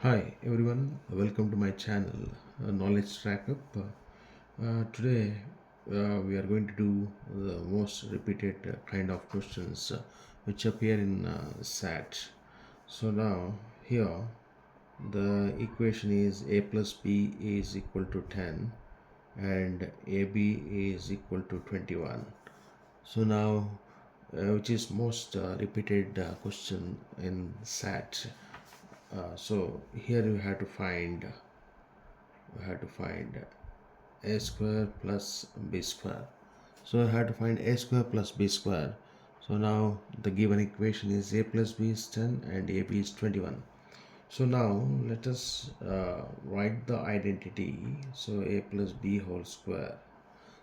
Hi everyone, welcome to my channel Knowledge Track Up. Today we are going to do the most repeated kind of questions which appear in SAT. So now here the equation is a plus b is equal to 10 and ab is equal to 21. So now which is most repeated question in SAT. So here we have to find a square plus b square. So I have to find a square plus b square. So now the given equation is a plus b is 10 and ab is 21. So now let us write the identity. So a plus b whole square.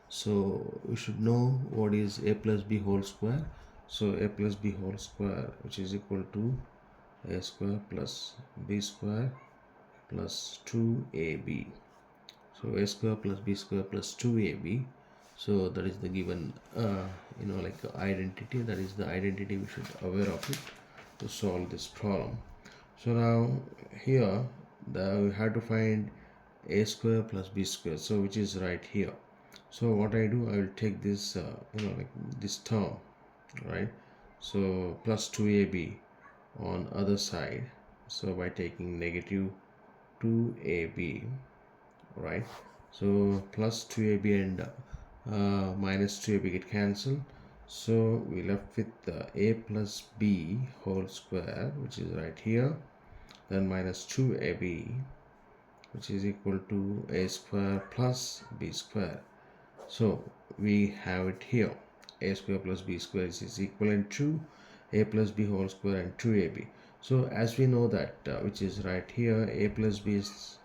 So we should know what is a plus b whole square. So a plus b whole square, which is equal to a square plus b square plus 2ab. So a square plus b square plus 2ab. So that is the given identity. That is the identity we should aware of it to solve this problem. So now here we have to find a square plus b square, so which is right here. So what I do, I will take this this term, right? So plus 2ab on other side. So by taking negative 2ab, right? So plus 2ab and minus 2ab get cancelled. So we left with a plus b whole square, which is right here, then minus 2ab, which is equal to a square plus b square. So we have it here, a square plus b square is equivalent to a plus b whole square and 2ab. So as we know that which is right here, a plus b is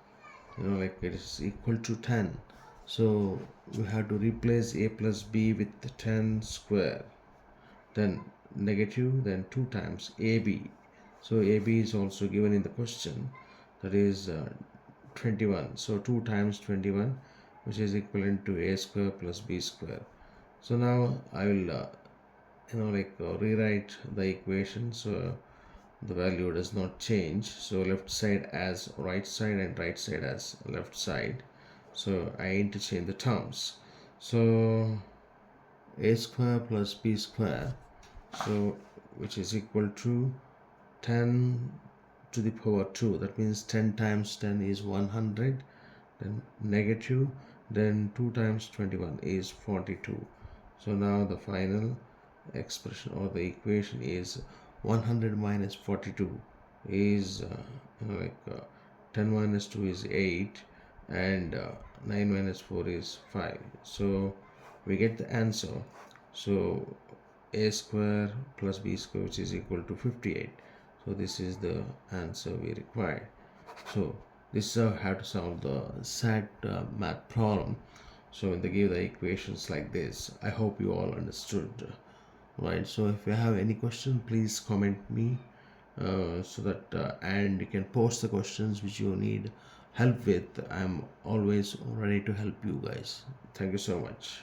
it is equal to 10. So we have to replace a plus b with the 10 square, then negative, then 2 times ab. So ab is also given in the question, that is 21. So 2 times 21, which is equivalent to a square plus b square. So now I will rewrite the equation. So the value does not change. So left side as right side and right side as left side. So I interchange the terms. So a square plus b square, so which is equal to 10 to the power 2. That means 10 times 10 is 100, then negative, then 2 times 21 is 42. So now the final expression or the equation is 100 minus 42 is 10 minus 2 is 8 and 9 minus 4 is 5. So we get the answer. So a square plus b square, which is equal to 58. So this is the answer we require. So this is how to solve the SAT math problem. So they give the equations like this. I hope you all understood, right? So if you have any question, please comment me so that and you can post the questions which you need help with. I'm always ready to help you guys. Thank you so much.